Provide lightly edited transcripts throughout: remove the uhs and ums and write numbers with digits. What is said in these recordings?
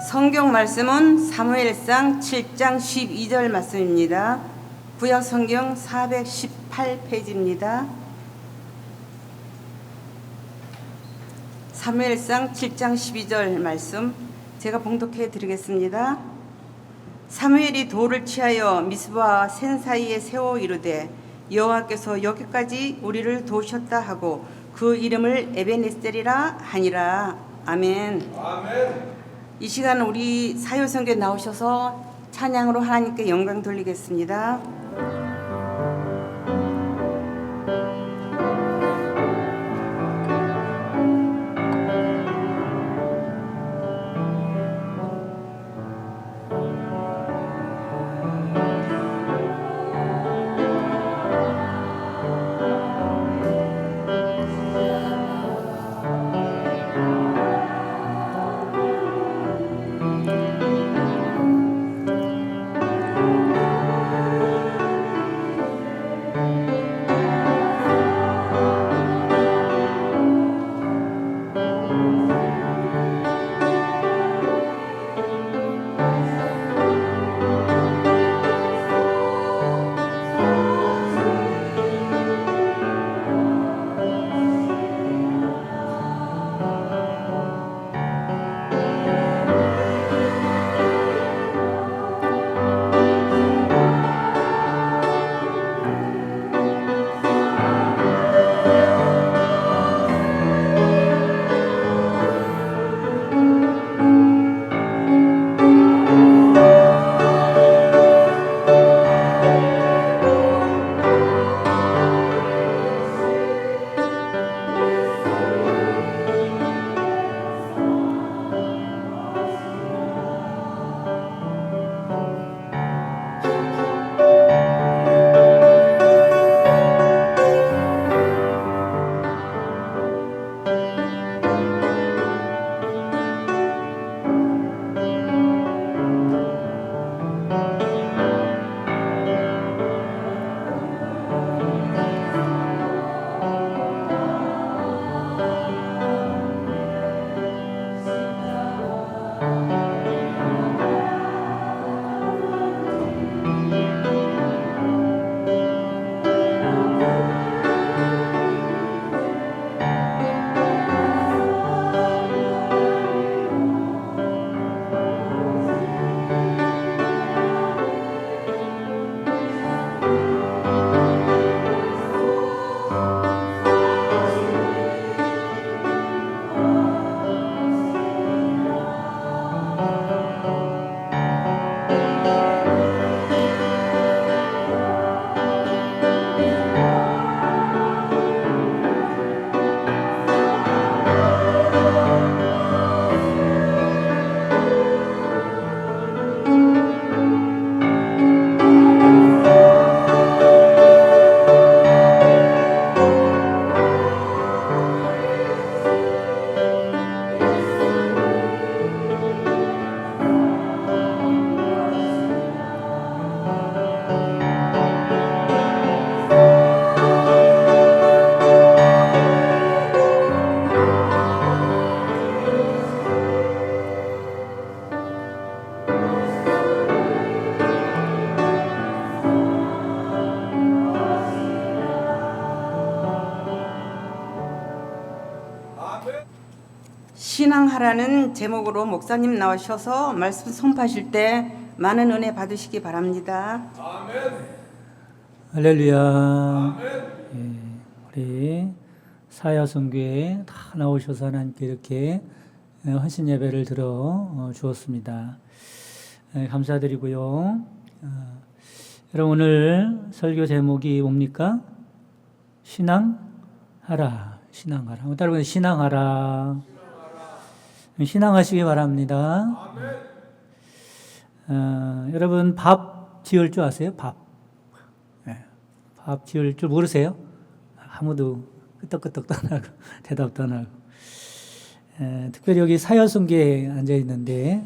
성경 말씀은 사무엘상 7장 12절 말씀입니다. 구약 성경 418페이지입니다. 사무엘상 7장 12절 말씀 제가 봉독해 드리겠습니다. 사무엘이 돌을 취하여 미스바와 센 사이에 세워 이르되 여호와께서 여기까지 우리를 도우셨다 하고 그 이름을 에베네셀이라 하니라. 아멘. 아멘. 이 시간 우리 사요성교에 나오셔서 찬양으로 하나님께 영광 돌리겠습니다. 신앙하라는 제목으로 목사님 나오셔서 말씀 선포하실 때 많은 은혜 받으시기 바랍니다. 아멘. 할렐루야. 아멘. 우리 사야성교에 다 나오셔서 하나님께 이렇게 헌신 예배를 들어 주었습니다. 감사드리고요. 여러분 오늘 설교 제목이 뭡니까? 신앙하라. 신앙하라. 따라서 신앙하라. 신앙하시기 바랍니다. 여러분 밥 지을 줄 아세요? 밥. 밥 지을 줄 모르세요? 아무도 끄떡끄떡 떠나고 대답도 안 하고. 특별히 여기 사여성교에 앉아 있는데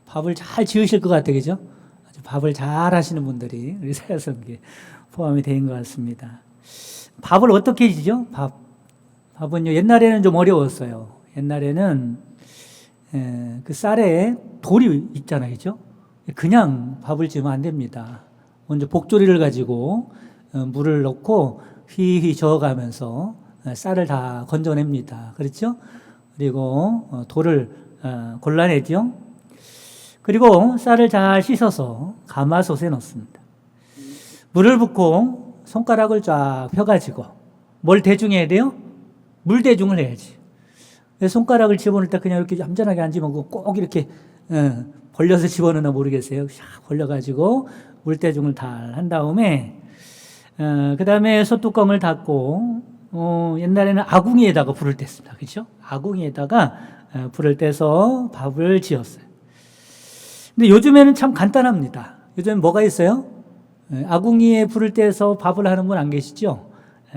밥을 잘 지으실 것 같아요, 그죠? 아주 밥을 잘 하시는 분들이 우리 사여성교에 포함이 된 것 같습니다. 밥을 어떻게 지죠? 밥은요 옛날에는 좀 어려웠어요. 옛날에는 그 쌀에 돌이 있잖아요, 그죠? 그냥 밥을 지으면 안 됩니다. 먼저 복조리를 가지고 물을 넣고 휘휘 저어가면서 쌀을 다 건져냅니다. 그렇죠? 그리고 돌을 골라내죠. 그리고 쌀을 잘 씻어서 가마솥에 넣습니다. 물을 붓고 손가락을 쫙 펴가지고 뭘 대중해야 돼요? 물 대중을 해야지. 손가락을 집어넣을 때 그냥 이렇게 얌전하게 안 집어넣고 꼭 이렇게 벌려서 집어넣나 모르겠어요. 샥 벌려가지고 물 대중을 다 한 다음에 그 다음에 솥뚜껑을 닫고 옛날에는 아궁이에다가 불을 뗐습니다. 그렇죠? 아궁이에다가 불을 떼서 밥을 지었어요. 근데 요즘에는 참 간단합니다. 요즘 뭐가 있어요? 아궁이에 불을 떼서 밥을 하는 분 안 계시죠?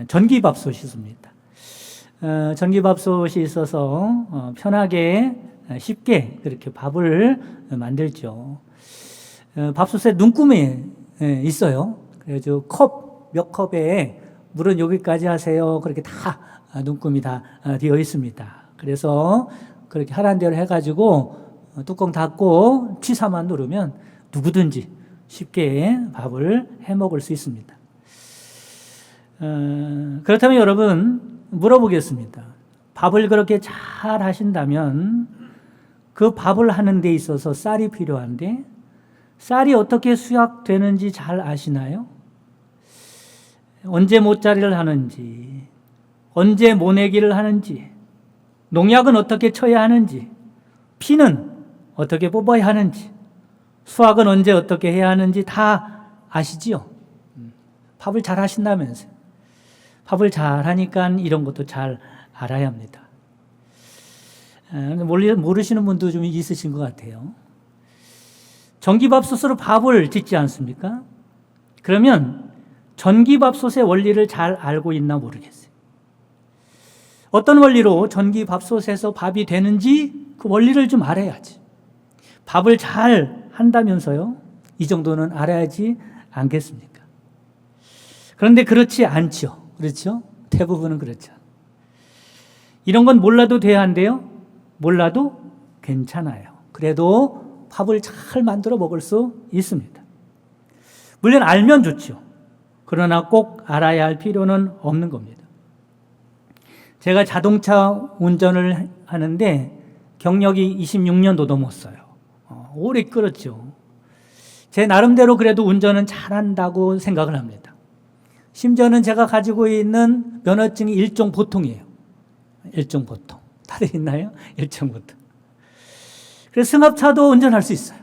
전기밥솥이 있습니다. 전기밥솥이 있어서 편하게 쉽게 그렇게 밥을 만들죠. 밥솥에 눈금이 있어요. 그래서 몇 컵에 물은 여기까지 하세요. 그렇게 다 눈금이 다 되어 있습니다. 그래서 그렇게 하라는 대로 해가지고 뚜껑 닫고 취사만 누르면 누구든지 쉽게 밥을 해 먹을 수 있습니다. 그렇다면 여러분 물어보겠습니다. 밥을 그렇게 잘 하신다면 그 밥을 하는 데 있어서 쌀이 필요한데 쌀이 어떻게 수확되는지 잘 아시나요? 언제 모짜리를 하는지, 언제 모내기를 하는지, 농약은 어떻게 쳐야 하는지, 피는 어떻게 뽑아야 하는지, 수확은 언제 어떻게 해야 하는지 다 아시지요? 밥을 잘 하신다면서요. 밥을 잘 하니까 이런 것도 잘 알아야 합니다. 모르시는 분도 좀 있으신 것 같아요. 전기밥솥으로 밥을 짓지 않습니까? 그러면 전기밥솥의 원리를 잘 알고 있나 모르겠어요. 어떤 원리로 전기밥솥에서 밥이 되는지 그 원리를 좀 알아야지. 밥을 잘 한다면서요. 이 정도는 알아야지 않겠습니까? 그런데 그렇지 않죠. 그렇죠? 대부분은 그렇죠. 이런 건 몰라도 돼야 한대요. 몰라도 괜찮아요. 그래도 밥을 잘 만들어 먹을 수 있습니다. 물론 알면 좋죠. 그러나 꼭 알아야 할 필요는 없는 겁니다. 제가 자동차 운전을 하는데 경력이 26년도 넘었어요. 오래 끌었죠. 제 나름대로 그래도 운전은 잘한다고 생각을 합니다. 심지어는 제가 가지고 있는 면허증이 일종 보통이에요. 일종 보통. 다들 있나요? 일종 보통. 그래서 승합차도 운전할 수 있어요.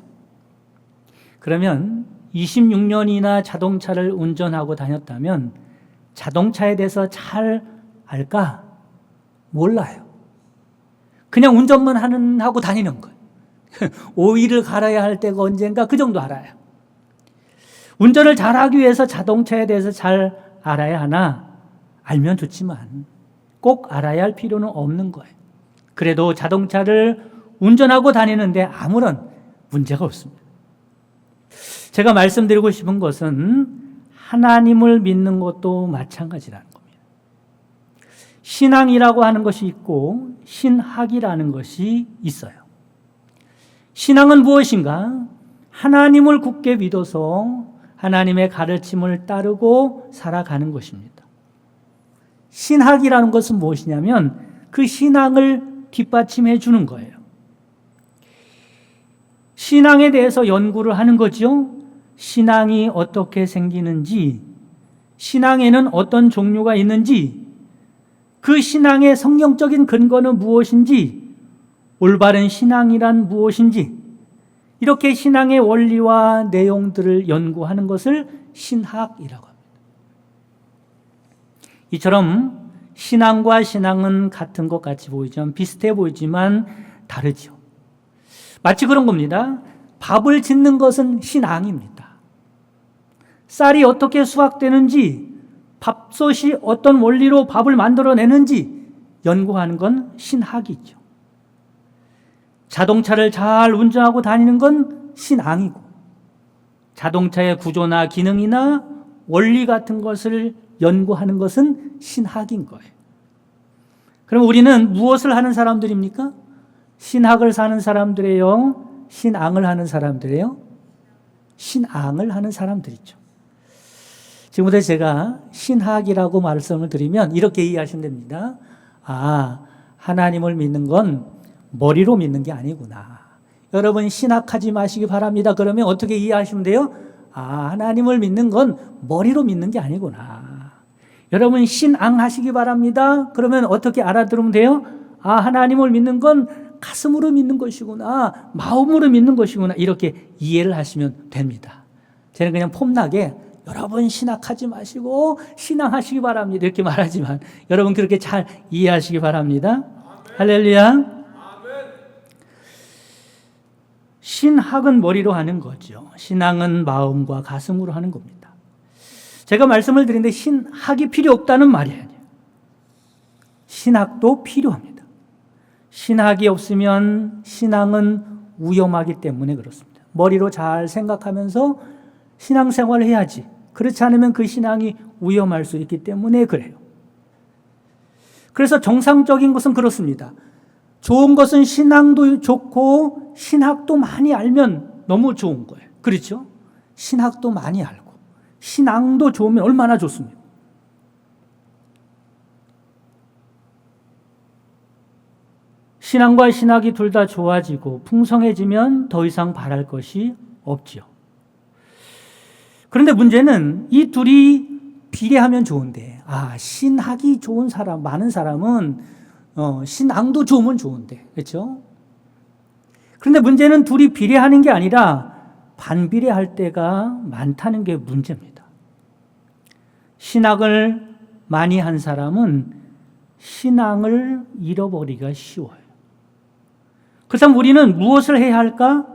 그러면 26년이나 자동차를 운전하고 다녔다면 자동차에 대해서 잘 알까? 몰라요. 그냥 운전만 하고 다니는 거예요. 오일을 갈아야 할 때가 언젠가 그 정도 알아요. 운전을 잘하기 위해서 자동차에 대해서 잘 알아야 하나? 알면 좋지만 꼭 알아야 할 필요는 없는 거예요. 그래도 자동차를 운전하고 다니는데 아무런 문제가 없습니다. 제가 말씀드리고 싶은 것은 하나님을 믿는 것도 마찬가지라는 겁니다. 신앙이라고 하는 것이 있고 신학이라는 것이 있어요. 신앙은 무엇인가? 하나님을 굳게 믿어서 하나님의 가르침을 따르고 살아가는 것입니다. 신학이라는 것은 무엇이냐면 그 신앙을 뒷받침해 주는 거예요. 신앙에 대해서 연구를 하는 거죠. 신앙이 어떻게 생기는지, 신앙에는 어떤 종류가 있는지, 그 신앙의 성경적인 근거는 무엇인지, 올바른 신앙이란 무엇인지, 이렇게 신앙의 원리와 내용들을 연구하는 것을 신학이라고 합니다. 이처럼 신앙과 신앙은 같은 것 같이 보이지만 비슷해 보이지만 다르죠. 마치 그런 겁니다. 밥을 짓는 것은 신앙입니다. 쌀이 어떻게 수확되는지, 밥솥이 어떤 원리로 밥을 만들어내는지 연구하는 건 신학이죠. 자동차를 잘 운전하고 다니는 건 신앙이고, 자동차의 구조나 기능이나 원리 같은 것을 연구하는 것은 신학인 거예요. 그럼 우리는 무엇을 하는 사람들입니까? 신학을 사는 사람들이에요? 신앙을 하는 사람들이에요? 신앙을 하는 사람들이죠. 지금부터 제가 신학이라고 말씀을 드리면 이렇게 이해하시면 됩니다. 아, 하나님을 믿는 건 머리로 믿는 게 아니구나. 여러분 신학하지 마시기 바랍니다. 그러면 어떻게 이해하시면 돼요? 아, 하나님을 믿는 건 머리로 믿는 게 아니구나. 여러분 신앙하시기 바랍니다. 그러면 어떻게 알아들으면 돼요? 아, 하나님을 믿는 건 가슴으로 믿는 것이구나. 마음으로 믿는 것이구나. 이렇게 이해를 하시면 됩니다. 저는 그냥 폼나게 여러분 신학하지 마시고 신앙하시기 바랍니다. 이렇게 말하지만 여러분 그렇게 잘 이해하시기 바랍니다. 할렐루야. 신학은 머리로 하는 거죠. 신앙은 마음과 가슴으로 하는 겁니다. 제가 말씀을 드리는데 신학이 필요 없다는 말이 아니에요. 신학도 필요합니다. 신학이 없으면 신앙은 위험하기 때문에 그렇습니다. 머리로 잘 생각하면서 신앙생활을 해야지. 그렇지 않으면 그 신앙이 위험할 수 있기 때문에 그래요. 그래서 정상적인 것은 그렇습니다. 좋은 것은 신앙도 좋고 신학도 많이 알면 너무 좋은 거예요. 그렇죠? 신학도 많이 알고 신앙도 좋으면 얼마나 좋습니까? 신앙과 신학이 둘 다 좋아지고 풍성해지면 더 이상 바랄 것이 없지요. 그런데 문제는 이 둘이 비례하면 좋은데, 아, 신학이 좋은 사람, 많은 사람은 신앙도 좋으면 좋은데, 그렇죠? 그런데 문제는 둘이 비례하는 게 아니라 반비례할 때가 많다는 게 문제입니다. 신학을 많이 한 사람은 신앙을 잃어버리기가 쉬워요. 그래서 우리는 무엇을 해야 할까?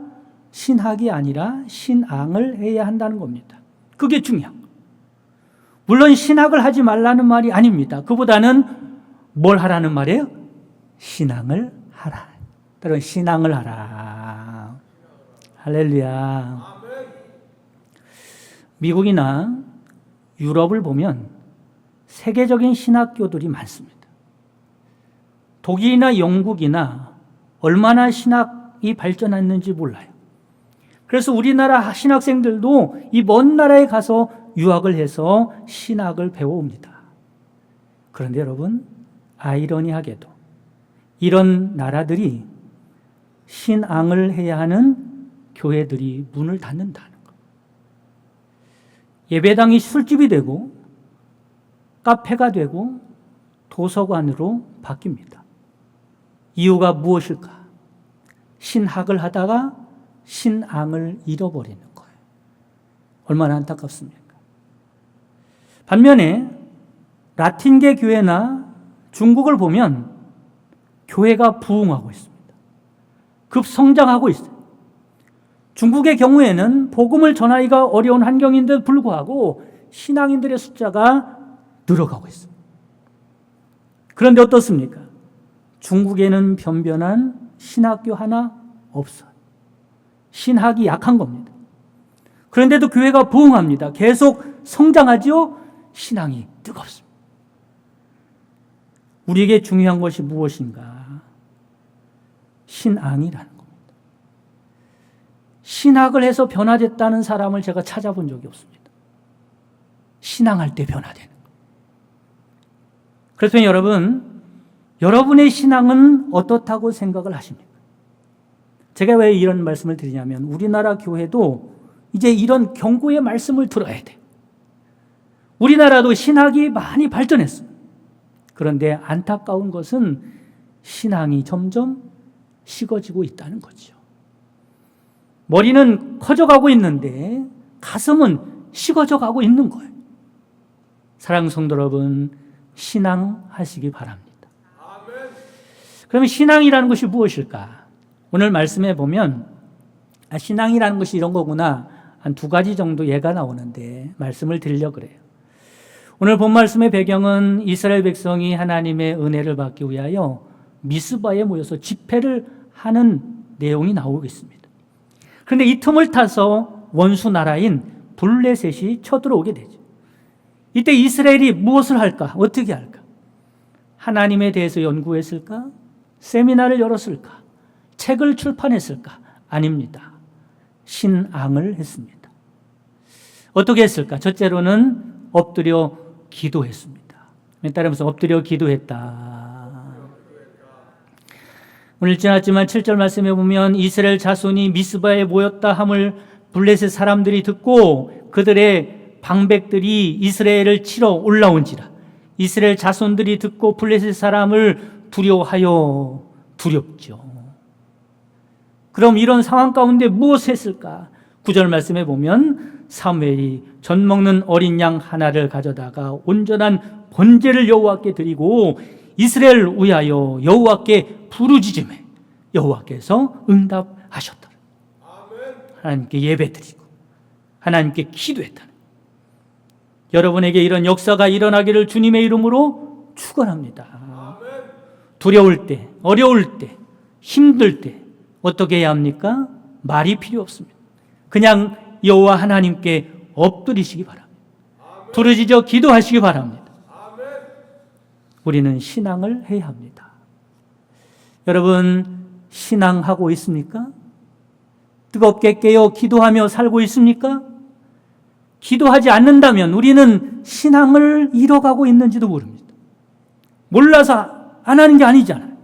신학이 아니라 신앙을 해야 한다는 겁니다. 그게 중요한 거예요. 물론 신학을 하지 말라는 말이 아닙니다. 그보다는 뭘 하라는 말이에요? 신앙을 하라. 여러분 신앙을 하라. 할렐루야. 미국이나 유럽을 보면 세계적인 신학교들이 많습니다. 독일이나 영국이나 얼마나 신학이 발전했는지 몰라요. 그래서 우리나라 신학생들도 이 먼 나라에 가서 유학을 해서 신학을 배워옵니다. 그런데 여러분, 아이러니하게도 이런 나라들이 신앙을 해야 하는 교회들이 문을 닫는다는 것. 예배당이 술집이 되고 카페가 되고 도서관으로 바뀝니다. 이유가 무엇일까? 신학을 하다가 신앙을 잃어버리는 거예요. 얼마나 안타깝습니까? 반면에 라틴계 교회나 중국을 보면 교회가 부흥하고 있습니다. 급성장하고 있어요. 중국의 경우에는 복음을 전하기가 어려운 환경인데도 불구하고 신앙인들의 숫자가 늘어가고 있습니다. 그런데 어떻습니까? 중국에는 변변한 신학교 하나 없어요. 신학이 약한 겁니다. 그런데도 교회가 부흥합니다. 계속 성장하죠? 신앙이 뜨겁습니다. 우리에게 중요한 것이 무엇인가? 신앙이라는 겁니다. 신학을 해서 변화됐다는 사람을 제가 찾아본 적이 없습니다. 신앙할 때 변화되는 거예요. 그래서 여러분, 여러분의 신앙은 어떻다고 생각을 하십니까? 제가 왜 이런 말씀을 드리냐면 우리나라 교회도 이제 이런 경고의 말씀을 들어야 돼요. 우리나라도 신학이 많이 발전했습니다. 그런데 안타까운 것은 신앙이 점점 식어지고 있다는 거죠. 머리는 커져가고 있는데 가슴은 식어져 가고 있는 거예요. 사랑하는 성도 여러분, 신앙하시기 바랍니다. 그러면 신앙이라는 것이 무엇일까? 오늘 말씀해 보면 신앙이라는 것이 이런 거구나 한 두 가지 정도 예가 나오는데 말씀을 드리려고 그래요. 오늘 본 말씀의 배경은 이스라엘 백성이 하나님의 은혜를 받기 위하여 미스바에 모여서 집회를 하는 내용이 나오고 있습니다. 그런데 이 틈을 타서 원수 나라인 블레셋이 쳐들어오게 되죠. 이때 이스라엘이 무엇을 할까? 어떻게 할까? 하나님에 대해서 연구했을까? 세미나를 열었을까? 책을 출판했을까? 아닙니다. 신앙을 했습니다. 어떻게 했을까? 첫째로는 엎드려 기도했습니다. 따라하면서 엎드려 기도했다. 오늘 지났지만 7절 말씀에 보면 이스라엘 자손이 미스바에 모였다 함을 블레셋 사람들이 듣고 그들의 방백들이 이스라엘을 치러 올라온지라. 이스라엘 자손들이 듣고 블레셋 사람을 두려워하여 두렵죠. 그럼 이런 상황 가운데 무엇을 했을까? 9절 말씀에 보면 사무엘이 젖 먹는 어린 양 하나를 가져다가 온전한 번제를 여호와께 드리고 이스라엘을 위하여 여호와께 부르짖음에 여호와께서 응답하셨더라. 하나님께 예배드리고 하나님께 기도했다는. 여러분에게 이런 역사가 일어나기를 주님의 이름으로 축원합니다. 두려울 때, 어려울 때, 힘들 때 어떻게 해야 합니까? 말이 필요 없습니다. 그냥 여호와 하나님께 엎드리시기 바랍니다. 부르짖어 기도하시기 바랍니다. 우리는 신앙을 해야 합니다. 여러분, 신앙하고 있습니까? 뜨겁게 깨어 기도하며 살고 있습니까? 기도하지 않는다면 우리는 신앙을 잃어가고 있는지도 모릅니다. 몰라서 안 하는 게 아니잖아요.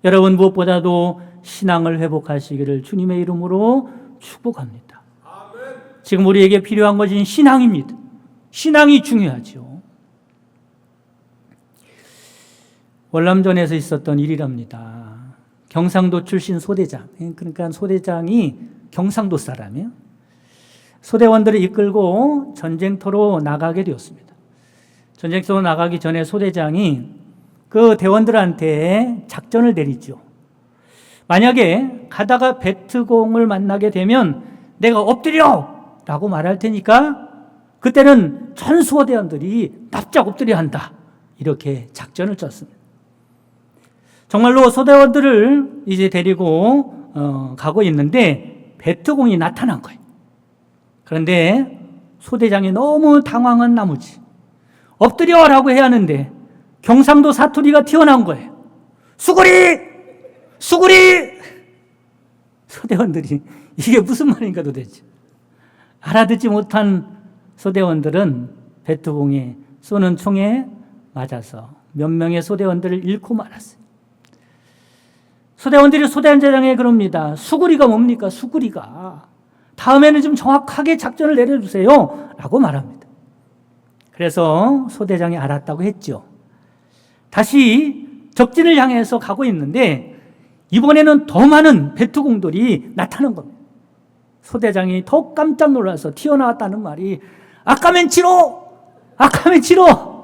여러분, 무엇보다도 신앙을 회복하시기를 주님의 이름으로 축복합니다. 지금 우리에게 필요한 것은 신앙입니다. 신앙이 중요하죠. 월남전에서 있었던 일이랍니다. 경상도 출신 소대장, 그러니까 소대장이 경상도 사람이에요. 소대원들을 이끌고 전쟁터로 나가게 되었습니다. 전쟁터로 나가기 전에 소대장이 그 대원들한테 작전을 내리죠. 만약에 가다가 베트공을 만나게 되면 내가 엎드려! 라고 말할 테니까 그때는 전 소대원들이 납작 엎드려야 한다. 이렇게 작전을 짰습니다. 정말로 소대원들을 이제 데리고 가고 있는데 베트공이 나타난 거예요. 그런데 소대장이 너무 당황한 나머지 엎드려라고 해야 하는데 경상도 사투리가 튀어나온 거예요. 수구리! 수구리! 소대원들이 이게 무슨 말인가 도대체. 알아듣지 못한 소대원들은 베트공에 쏘는 총에 맞아서 몇 명의 소대원들을 잃고 말았어요. 소대원들이 소대장에 그럽니다. 수구리가 뭡니까? 수구리가. 다음에는 좀 정확하게 작전을 내려주세요. 라고 말합니다. 그래서 소대장이 알았다고 했죠. 다시 적진을 향해서 가고 있는데 이번에는 더 많은 베트공들이 나타난 겁니다. 소대장이 더 깜짝 놀라서 튀어나왔다는 말이 아까면 치러! 아까면 치러!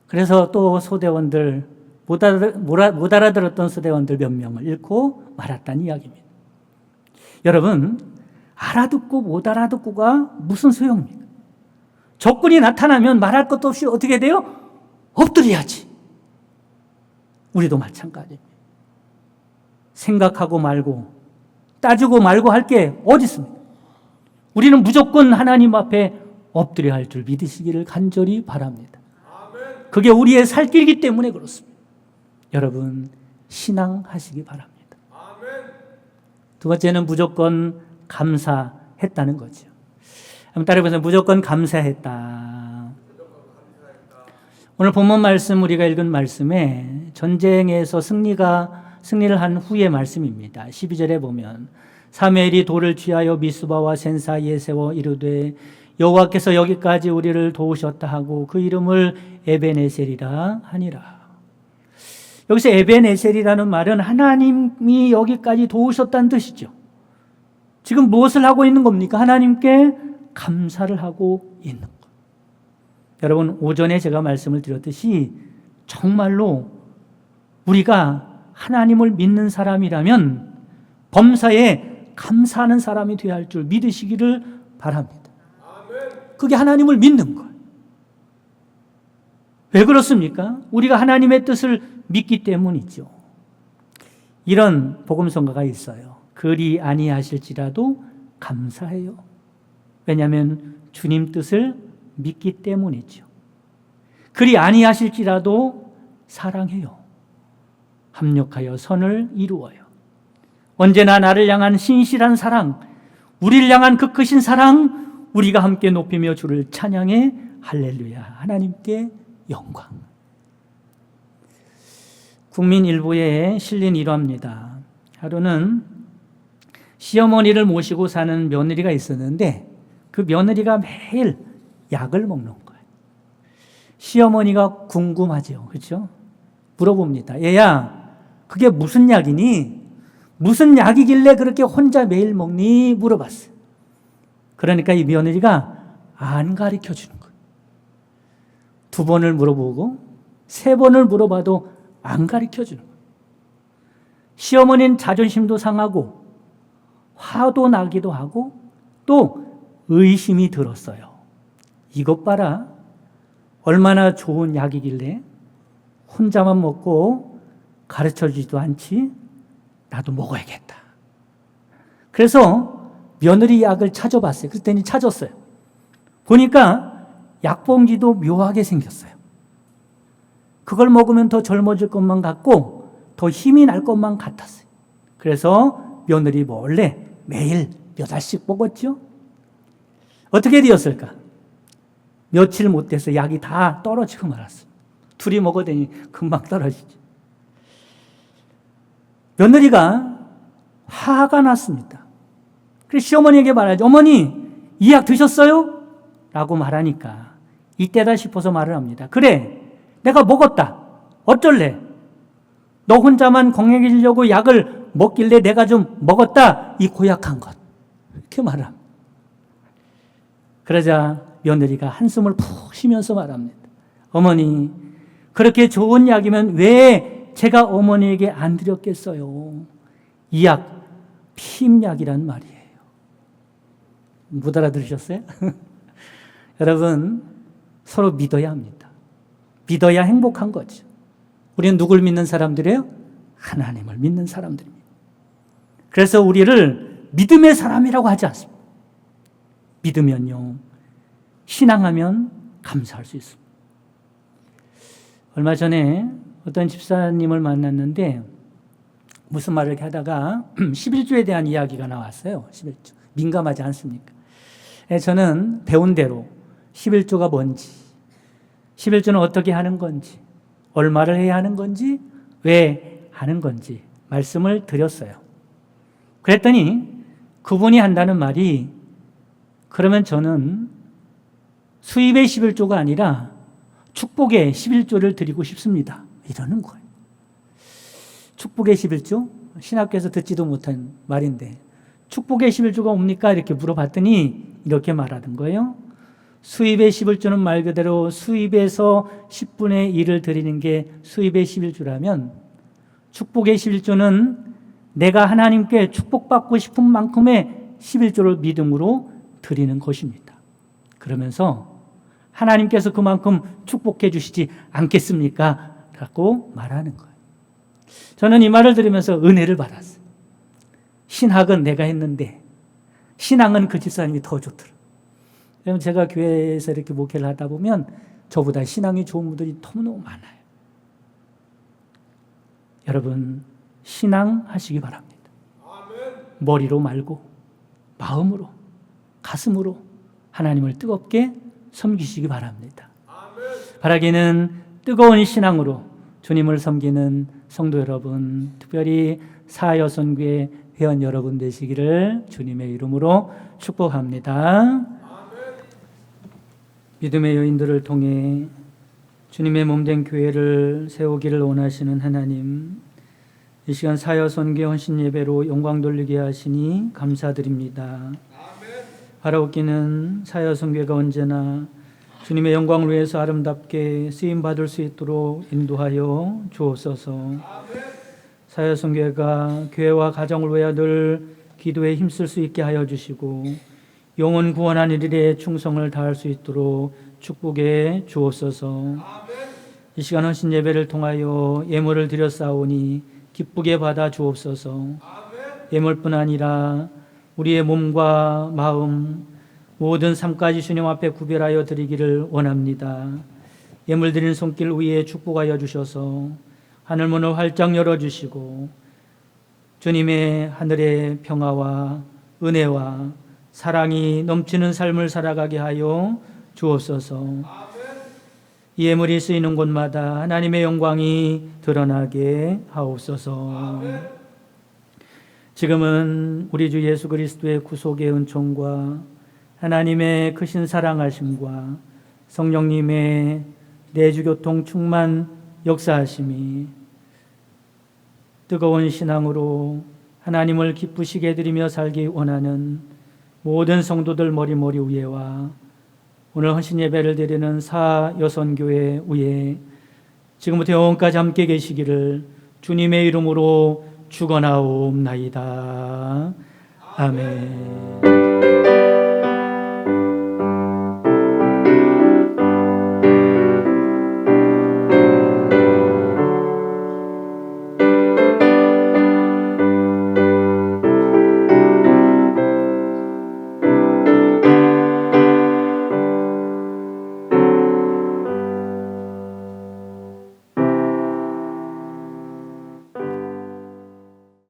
그래서 또 소대원들, 못 알아들었던 소대원들 몇 명을 잃고 말았다는 이야기입니다. 여러분, 알아듣고 못 알아듣고가 무슨 소용입니까? 적군이 나타나면 말할 것도 없이 어떻게 돼요? 엎드려야지. 우리도 마찬가지입니다. 생각하고 말고 따지고 말고 할 게 어디 있습니까? 우리는 무조건 하나님 앞에 엎드려야 할 줄 믿으시기를 간절히 바랍니다. 그게 우리의 살 길이기 때문에 그렇습니다. 여러분, 신앙하시기 바랍니다. 두 번째는 무조건 감사했다는 거죠. 한번 따라해보세요. 무조건 감사했다. 오늘 본문 말씀 우리가 읽은 말씀에 전쟁에서 승리를 한 후의 말씀입니다. 12절에 보면 사무엘이 돌을 취하여 미스바와 센 사이에 세워 이르되 여호와께서 여기까지 우리를 도우셨다 하고 그 이름을 에벤에셀이라 하니라. 여기서 에벤에셀이라는 말은 하나님이 여기까지 도우셨다는 뜻이죠. 지금 무엇을 하고 있는 겁니까? 하나님께 감사를 하고 있는 것. 여러분, 오전에 제가 말씀을 드렸듯이 정말로 우리가 하나님을 믿는 사람이라면 범사에 감사하는 사람이 되어야 할 줄 믿으시기를 바랍니다. 그게 하나님을 믿는 거예요. 왜 그렇습니까? 우리가 하나님의 뜻을 믿기 때문이죠. 이런 복음성가가 있어요. 그리 아니하실지라도 감사해요. 왜냐하면 주님 뜻을 믿기 때문이죠. 그리 아니하실지라도 사랑해요. 합력하여 선을 이루어요. 언제나 나를 향한 신실한 사랑, 우리를 향한 그 크신 사랑, 우리가 함께 높이며 주를 찬양해. 할렐루야. 하나님께 영광. 국민 일부에 실린 일화입니다. 하루는 시어머니를 모시고 사는 며느리가 있었는데 그 며느리가 매일 약을 먹는 거예요. 시어머니가 궁금하죠. 그렇죠? 물어봅니다. 얘야, 그게 무슨 약이니? 무슨 약이길래 그렇게 혼자 매일 먹니? 물어봤어요. 그러니까 이 며느리가 안 가르쳐 주는 거예요. 2번을 물어보고 3번을 물어봐도 안 가르쳐 주는 거예요. 시어머니는 자존심도 상하고 화도 나기도 하고 또 의심이 들었어요. 이것 봐라. 얼마나 좋은 약이길래 혼자만 먹고 가르쳐주지도 않지? 나도 먹어야겠다. 그래서 며느리 약을 찾아봤어요. 그랬더니 찾았어요. 보니까 약봉지도 묘하게 생겼어요. 그걸 먹으면 더 젊어질 것만 같고 더 힘이 날 것만 같았어요. 그래서 며느리 몰래 매일 몇 알씩 먹었죠. 어떻게 되었을까? 며칠 못 돼서 약이 다 떨어지고 말았어요. 둘이 먹어대니 금방 떨어지죠. 며느리가 화가 났습니다. 그래서 시어머니에게 말하죠. 어머니, 이 약 드셨어요? 라고 말하니까 이때다 싶어서 말을 합니다. 그래, 내가 먹었다. 어쩔래? 너 혼자만 건강해지려고 약을 먹길래 내가 좀 먹었다. 이 고약한 것. 이렇게 말합니다. 그러자 며느리가 한숨을 푹 쉬면서 말합니다. 어머니, 그렇게 좋은 약이면 왜 제가 어머니에게 안 드렸겠어요? 이 약, 피임약이란 말이에요. 못 알아들으셨어요? 여러분, 서로 믿어야 합니다. 믿어야 행복한 거죠. 우리는 누굴 믿는 사람들이에요? 하나님을 믿는 사람들입니다. 그래서 우리를 믿음의 사람이라고 하지 않습니다. 믿으면요, 신앙하면 감사할 수 있습니다. 얼마 전에 어떤 집사님을 만났는데 무슨 말을 이렇게 하다가 11조에 대한 이야기가 나왔어요. 11조. 민감하지 않습니까? 저는 배운 대로 11조가 뭔지, 11조는 어떻게 하는 건지, 얼마를 해야 하는 건지, 왜 하는 건지 말씀을 드렸어요. 그랬더니 그분이 한다는 말이, 그러면 저는 수입의 11조가 아니라 축복의 11조를 드리고 싶습니다. 이러는 거예요. 축복의 11조? 신학교에서 듣지도 못한 말인데 축복의 11조가 뭡니까? 이렇게 물어봤더니 이렇게 말하는 거예요. 수입의 11조는 말 그대로 수입에서 10분의 1을 드리는 게 수입의 11조라면 축복의 11조는 내가 하나님께 축복받고 싶은 만큼의 11조를 믿음으로 드리는 것입니다. 그러면서 하나님께서 그만큼 축복해 주시지 않겠습니까? 라고 말하는 거예요. 저는 이 말을 들으면서 은혜를 받았어요. 신학은 내가 했는데 신앙은 그 집사님이 더 좋더라고요. 왜냐하면 제가 교회에서 이렇게 목회를 하다 보면 저보다 신앙이 좋은 분들이 너무너무 많아요. 여러분, 신앙하시기 바랍니다. 머리로 말고 마음으로, 가슴으로 하나님을 뜨겁게 섬기시기 바랍니다. 바라기는 뜨거운 신앙으로 주님을 섬기는 성도 여러분, 특별히 사여선교회 회원 여러분 되시기를 주님의 이름으로 축복합니다. 믿음의 여인들을 통해 주님의 몸된 교회를 세우기를 원하시는 하나님, 이 시간 사여선교 헌신 예배로 영광 돌리게 하시니 감사드립니다. 바라옵기는 사여선교회가 언제나 주님의 영광을 위해서 아름답게 쓰임받을 수 있도록 인도하여 주옵소서. 사여선교회가 교회와 가정을 위하여 늘 기도에 힘쓸 수 있게 하여 주시고 영혼 구원하는 일에 충성을 다할 수 있도록 축복해 주옵소서. 이 시간 헌신 예배를 통하여 예물을 드렸사오니 기쁘게 받아 주옵소서. 예물뿐 아니라 우리의 몸과 마음, 모든 삶까지 주님 앞에 구별하여 드리기를 원합니다. 예물 드리는 손길 위에 축복하여 주셔서 하늘문을 활짝 열어주시고 주님의 하늘의 평화와 은혜와 사랑이 넘치는 삶을 살아가게 하여 주옵소서. 이 예물이 쓰이는 곳마다 하나님의 영광이 드러나게 하옵소서. 지금은 우리 주 예수 그리스도의 구속의 은총과 하나님의 크신 사랑하심과 성령님의 내주교통 충만 역사하심이 뜨거운 신앙으로 하나님을 기쁘시게 드리며 살기 원하는 모든 성도들 머리머리 위에와 오늘 헌신 예배를 드리는 사여선교회 위에 지금부터 영원까지 함께 계시기를 주님의 이름으로 축원하옵나이다. 아멘.